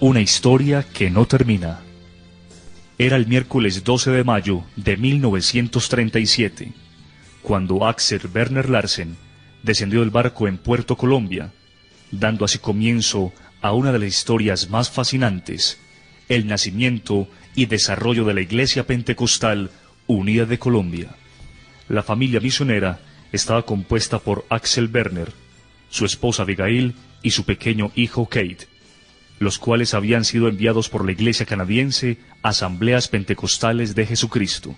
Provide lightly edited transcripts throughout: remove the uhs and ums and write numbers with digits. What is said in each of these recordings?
Una historia que no termina. Era el miércoles 12 de mayo de 1937, cuando Axel Werner Larsen descendió del barco en Puerto Colombia, dando así comienzo a una de las historias más fascinantes, el nacimiento y desarrollo de la Iglesia Pentecostal Unida de Colombia. La familia misionera estaba compuesta por Axel Werner, su esposa Abigail y su pequeño hijo Kate, los cuales habían sido enviados por la Iglesia canadiense a Asambleas Pentecostales de Jesucristo.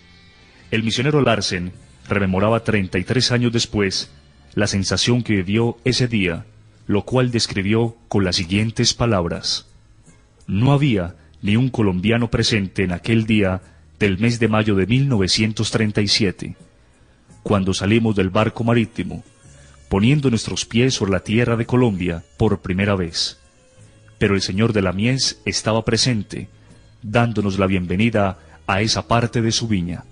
El misionero Larsen rememoraba 33 años después la sensación que vivió ese día, lo cual describió con las siguientes palabras: no había ni un colombiano presente en aquel día del mes de mayo de 1937, cuando salimos del barco marítimo, poniendo nuestros pies sobre la tierra de Colombia por primera vez. Pero el Señor de la Mies estaba presente, dándonos la bienvenida a esa parte de su viña.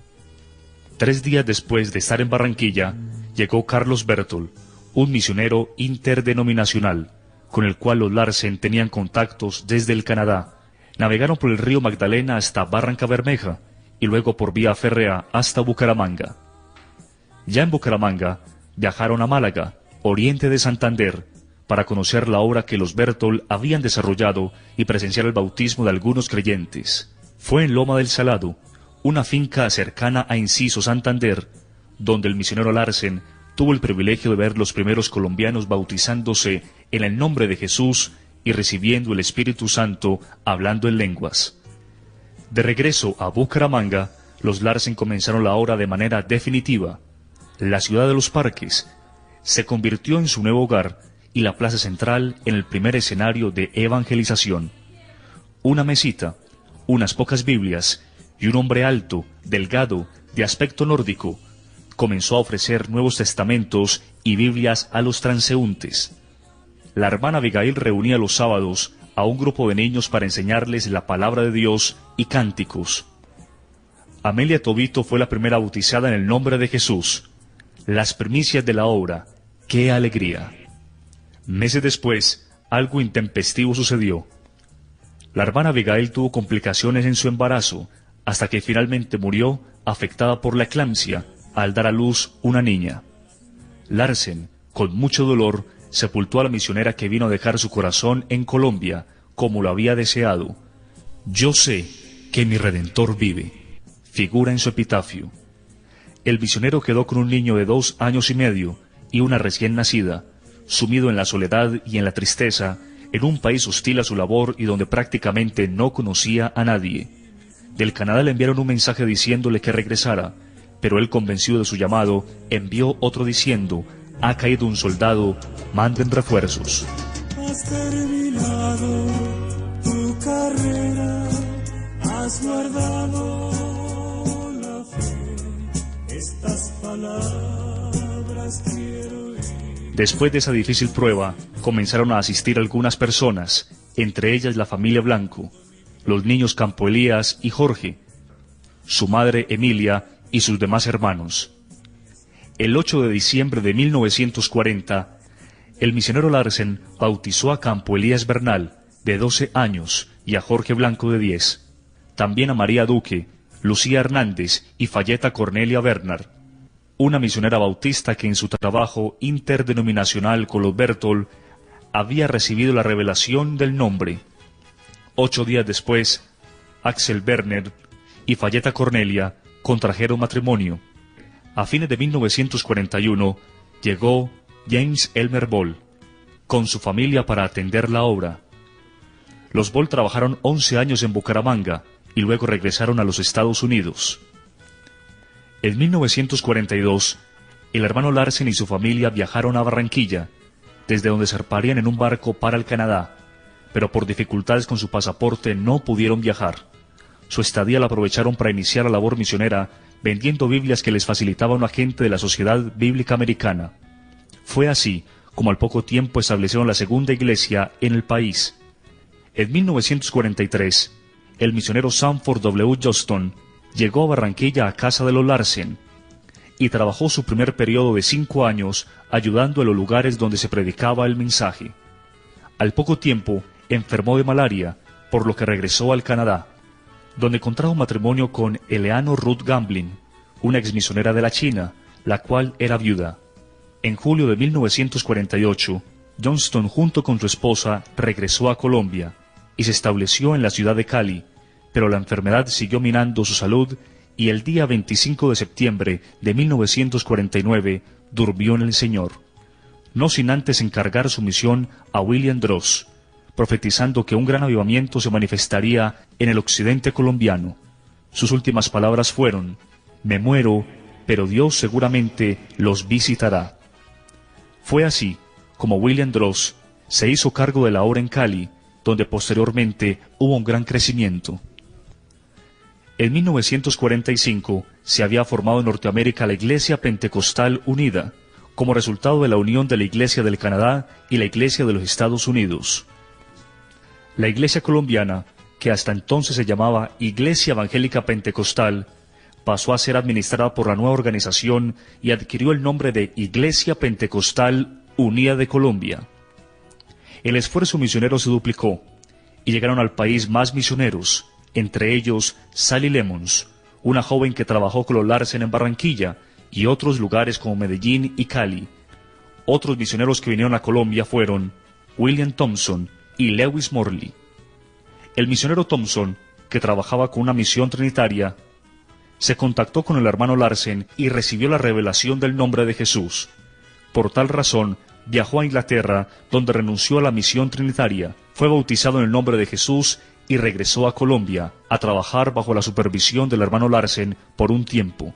3 días después de estar en Barranquilla, llegó Carlos Bertol, un misionero interdenominacional, con el cual los Larsen tenían contactos desde el Canadá. Navegaron por el río Magdalena hasta Barranca Bermeja, y luego por vía férrea hasta Bucaramanga. Ya en Bucaramanga, viajaron a Málaga, oriente de Santander, para conocer la obra que los Bertol habían desarrollado y presenciar el bautismo de algunos creyentes. Fue en Loma del Salado, una finca cercana a Enciso, Santander, donde el misionero Larsen tuvo el privilegio de ver los primeros colombianos bautizándose en el nombre de Jesús y recibiendo el Espíritu Santo hablando en lenguas. De regreso a Bucaramanga, los Larsen comenzaron la obra de manera definitiva. La ciudad de los parques se convirtió en su nuevo hogar y la plaza central en el primer escenario de evangelización. Una mesita, unas pocas Biblias y un hombre alto, delgado, de aspecto nórdico, comenzó a ofrecer Nuevos Testamentos y Biblias a los transeúntes. La hermana Abigail reunía los sábados a un grupo de niños para enseñarles la palabra de Dios y cánticos. Amelia Tobito fue la primera bautizada en el nombre de Jesús. Las primicias de la obra. ¡Qué alegría! Meses después, algo intempestivo sucedió. La hermana Abigail tuvo complicaciones en su embarazo, hasta que finalmente murió afectada por la eclampsia al dar a luz una niña. Larsen, con mucho dolor, sepultó a la misionera que vino a dejar su corazón en Colombia, como lo había deseado. Yo sé que mi Redentor vive, figura en su epitafio. El misionero quedó con un niño de 2 años y medio y una recién nacida, sumido en la soledad y en la tristeza, en un país hostil a su labor y donde prácticamente no conocía a nadie. Del Canadá le enviaron un mensaje diciéndole que regresara, pero él, convencido de su llamado, envió otro diciendo: ha caído un soldado, manden refuerzos. Has terminado tu carrera, has guardado la fe, estas palabras quiero oír. Después de esa difícil prueba, comenzaron a asistir algunas personas, entre ellas la familia Blanco, los niños Campo Elías y Jorge, su madre Emilia y sus demás hermanos. El 8 de diciembre de 1940, el misionero Larsen bautizó a Campo Elías Bernal, de 12 años, y a Jorge Blanco, de 10. También a María Duque, Lucía Hernández y Fayeta Cornelia Bernard, una misionera bautista que en su trabajo interdenominacional con los Bertol había recibido la revelación del nombre. 8 días después, Axel Werner y Fayeta Cornelia contrajeron matrimonio. A fines de 1941 llegó James Elmer Ball con su familia para atender la obra. Los Ball trabajaron 11 años en Bucaramanga y luego regresaron a los Estados Unidos. En 1942, el hermano Larsen y su familia viajaron a Barranquilla, desde donde zarparían en un barco para el Canadá, pero por dificultades con su pasaporte no pudieron viajar. Su estadía la aprovecharon para iniciar la labor misionera, vendiendo Biblias que les facilitaba un agente de la Sociedad Bíblica Americana. Fue así como al poco tiempo establecieron la segunda iglesia en el país. En 1943, el misionero Sanford W. Johnston llegó a Barranquilla a casa de los Larsen y trabajó su primer periodo de 5 años ayudando en los lugares donde se predicaba el mensaje. Al poco tiempo enfermó de malaria, por lo que regresó al Canadá, donde contrajo matrimonio con Eleanor Ruth Gamblin, una exmisionera de la China, la cual era viuda. En julio de 1948, Johnston junto con su esposa regresó a Colombia y se estableció en la ciudad de Cali, pero la enfermedad siguió minando su salud y el día 25 de septiembre de 1949 durmió en el Señor, no sin antes encargar su misión a William Droz, profetizando que un gran avivamiento se manifestaría en el occidente colombiano. Sus últimas palabras fueron: «Me muero, pero Dios seguramente los visitará». Fue así como William Droz se hizo cargo de la obra en Cali, donde posteriormente hubo un gran crecimiento. En 1945 se había formado en Norteamérica la Iglesia Pentecostal Unida, como resultado de la unión de la Iglesia del Canadá y la Iglesia de los Estados Unidos. La Iglesia colombiana, que hasta entonces se llamaba Iglesia Evangélica Pentecostal, pasó a ser administrada por la nueva organización y adquirió el nombre de Iglesia Pentecostal Unida de Colombia. El esfuerzo misionero se duplicó, y llegaron al país más misioneros, entre ellos Sally Lemons, una joven que trabajó con los Larsen en Barranquilla, y otros lugares como Medellín y Cali. Otros misioneros que vinieron a Colombia fueron William Thompson y Lewis Morley. El misionero Thompson, que trabajaba con una misión trinitaria, se contactó con el hermano Larsen y recibió la revelación del nombre de Jesús. Por tal razón, viajó a Inglaterra, donde renunció a la misión trinitaria, fue bautizado en el nombre de Jesús y regresó a Colombia a trabajar bajo la supervisión del hermano Larsen por un tiempo.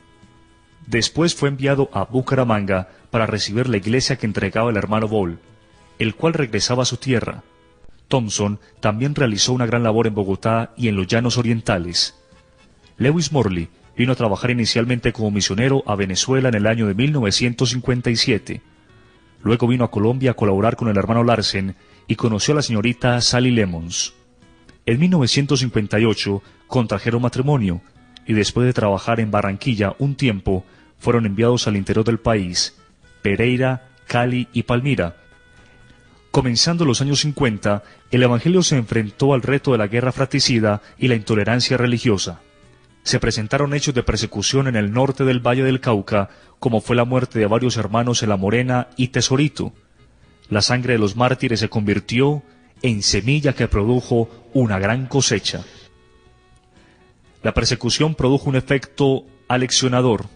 Después fue enviado a Bucaramanga para recibir la iglesia que entregaba el hermano Ball, el cual regresaba a su tierra. Thompson también realizó una gran labor en Bogotá y en los Llanos Orientales. Lewis Morley vino a trabajar inicialmente como misionero a Venezuela en el año de 1957. Luego vino a Colombia a colaborar con el hermano Larsen y conoció a la señorita Sally Lemons. En 1958 contrajeron matrimonio y después de trabajar en Barranquilla un tiempo, fueron enviados al interior del país, Pereira, Cali y Palmira. Comenzando los años 50, el Evangelio se enfrentó al reto de la guerra fratricida y la intolerancia religiosa. Se presentaron hechos de persecución en el norte del Valle del Cauca, como fue la muerte de varios hermanos en La Morena y Tesorito. La sangre de los mártires se convirtió en semilla que produjo una gran cosecha. La persecución produjo un efecto aleccionador,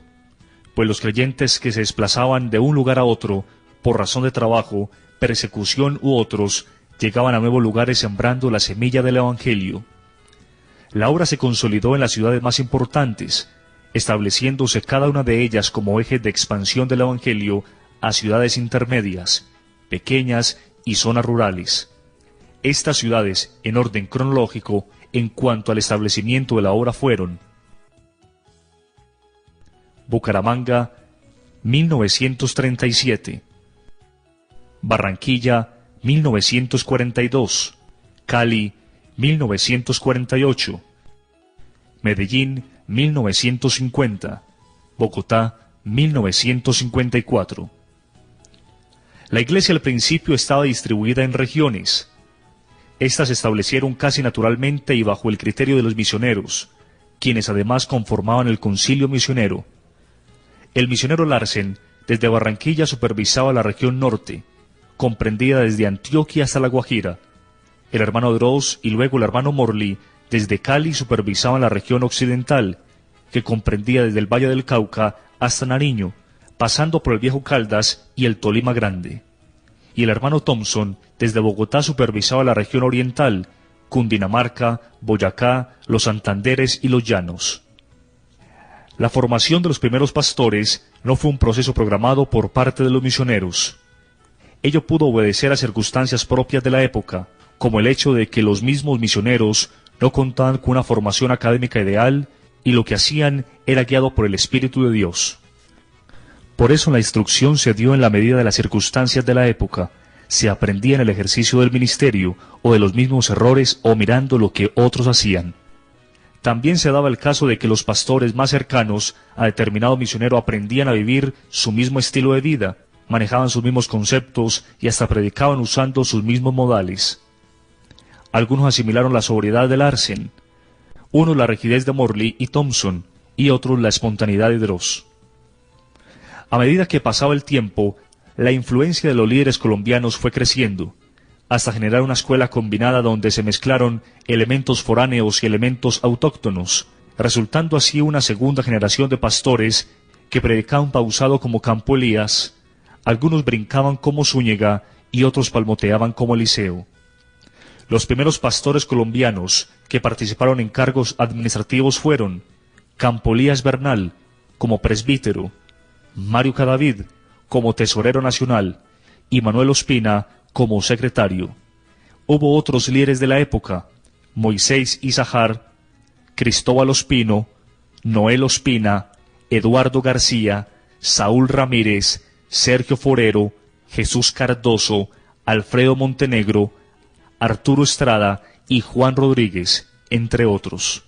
pues los creyentes que se desplazaban de un lugar a otro, por razón de trabajo, persecución u otros, llegaban a nuevos lugares sembrando la semilla del Evangelio. La obra se consolidó en las ciudades más importantes, estableciéndose cada una de ellas como eje de expansión del Evangelio a ciudades intermedias, pequeñas y zonas rurales. Estas ciudades, en orden cronológico, en cuanto al establecimiento de la obra fueron: Bucaramanga, 1937, Barranquilla, 1942, Cali, 1948, Medellín, 1950, Bogotá, 1954. La iglesia al principio estaba distribuida en regiones. Estas se establecieron casi naturalmente y bajo el criterio de los misioneros, quienes además conformaban el concilio misionero. El misionero Larsen, desde Barranquilla, supervisaba la región norte, comprendida desde Antioquia hasta La Guajira. El hermano Droz y luego el hermano Morley, desde Cali, supervisaban la región occidental, que comprendía desde el Valle del Cauca hasta Nariño, pasando por el Viejo Caldas y el Tolima Grande. Y el hermano Thompson, desde Bogotá, supervisaba la región oriental, Cundinamarca, Boyacá, los Santanderes y los Llanos. La formación de los primeros pastores no fue un proceso programado por parte de los misioneros. Ello pudo obedecer a circunstancias propias de la época, como el hecho de que los mismos misioneros no contaban con una formación académica ideal y lo que hacían era guiado por el Espíritu de Dios. Por eso la instrucción se dio en la medida de las circunstancias de la época, se aprendía en el ejercicio del ministerio o de los mismos errores o mirando lo que otros hacían. También se daba el caso de que los pastores más cercanos a determinado misionero aprendían a vivir su mismo estilo de vida, manejaban sus mismos conceptos y hasta predicaban usando sus mismos modales. Algunos asimilaron la sobriedad de Larsen, unos la rigidez de Morley y Thompson, y otros la espontaneidad de Droz. A medida que pasaba el tiempo, la influencia de los líderes colombianos fue creciendo, hasta generar una escuela combinada donde se mezclaron elementos foráneos y elementos autóctonos, resultando así una segunda generación de pastores que predicaban pausado como Campo Elías, algunos brincaban como Zúñiga y otros palmoteaban como Eliseo. Los primeros pastores colombianos que participaron en cargos administrativos fueron Campo Elías Bernal como presbítero, Mario Cadavid como tesorero nacional y Manuel Ospina como secretario. Hubo otros líderes de la época: Moisés Izahar, Cristóbal Ospino, Noel Ospina, Eduardo García, Saúl Ramírez, Sergio Forero, Jesús Cardoso, Alfredo Montenegro, Arturo Estrada y Juan Rodríguez, entre otros.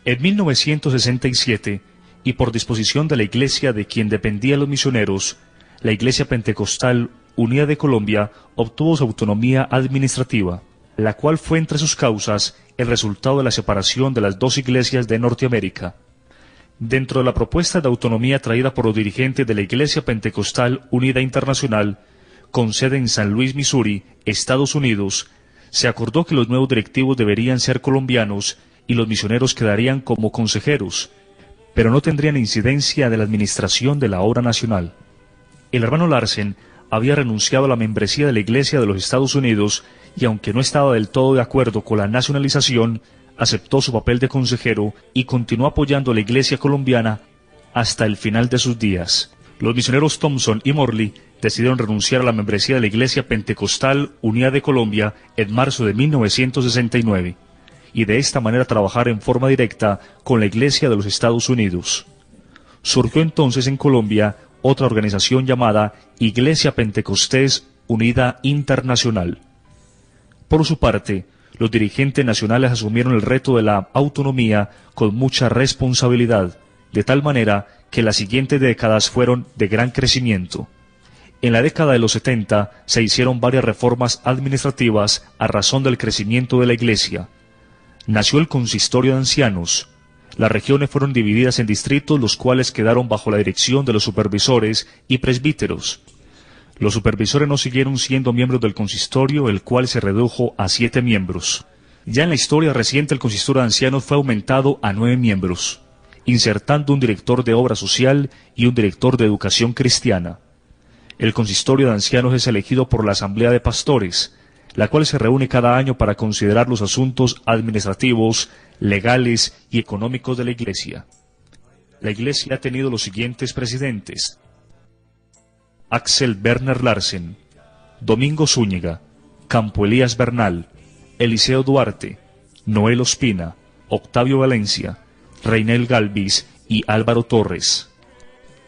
En 1967, y por disposición de la iglesia de quien dependían los misioneros, la Iglesia Pentecostal Unida de Colombia obtuvo su autonomía administrativa, la cual fue entre sus causas el resultado de la separación de las dos iglesias de Norteamérica. Dentro de la propuesta de autonomía traída por los dirigentes de la Iglesia Pentecostal Unida Internacional, con sede en San Luis, Missouri, Estados Unidos, se acordó que los nuevos directivos deberían ser colombianos y los misioneros quedarían como consejeros, pero no tendrían incidencia de la administración de la obra nacional. El hermano Larsen había renunciado a la membresía de la Iglesia de los Estados Unidos y, aunque no estaba del todo de acuerdo con la nacionalización, aceptó su papel de consejero y continuó apoyando a la Iglesia colombiana hasta el final de sus días. Los misioneros Thompson y Morley decidieron renunciar a la membresía de la Iglesia Pentecostal Unida de Colombia en marzo de 1969, y de esta manera trabajar en forma directa con la Iglesia de los Estados Unidos. Surgió entonces en Colombia otra organización llamada Iglesia Pentecostés Unida Internacional. Por su parte, los dirigentes nacionales asumieron el reto de la autonomía con mucha responsabilidad, de tal manera que las siguientes décadas fueron de gran crecimiento. En la década de los 70 se hicieron varias reformas administrativas a razón del crecimiento de la Iglesia. Nació el consistorio de ancianos. Las regiones fueron divididas en distritos, los cuales quedaron bajo la dirección de los supervisores y presbíteros. Los supervisores no siguieron siendo miembros del consistorio, el cual se redujo a 7 miembros. Ya en la historia reciente el consistorio de ancianos fue aumentado a 9 miembros, insertando un director de obra social y un director de educación cristiana. El consistorio de ancianos es elegido por la Asamblea de Pastores, la cual se reúne cada año para considerar los asuntos administrativos, legales y económicos de la Iglesia. La Iglesia ha tenido los siguientes presidentes: Axel Werner Larsen, Domingo Zúñiga, Campo Elías Bernal, Eliseo Duarte, Noel Ospina, Octavio Valencia, Reinel Galvis y Álvaro Torres.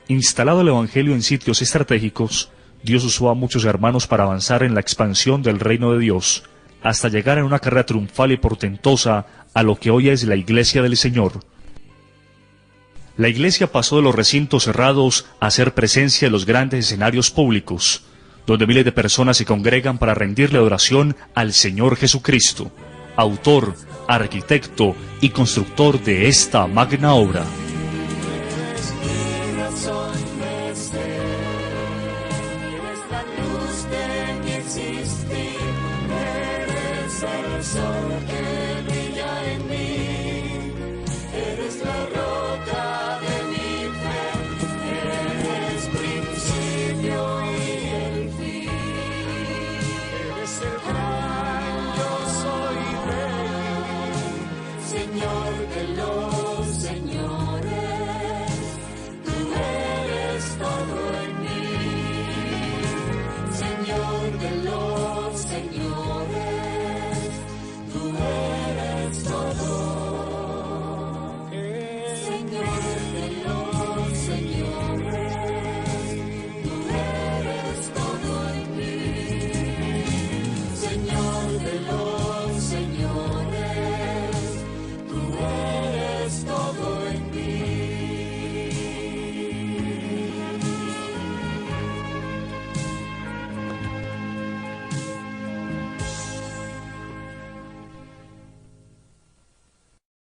Instalado el Evangelio en sitios estratégicos, Dios usó a muchos hermanos para avanzar en la expansión del reino de Dios, hasta llegar en una carrera triunfal y portentosa a lo que hoy es la Iglesia del Señor. La Iglesia pasó de los recintos cerrados a ser presencia en los grandes escenarios públicos, donde miles de personas se congregan para rendirle adoración al Señor Jesucristo, autor, arquitecto y constructor de esta magna obra. Sol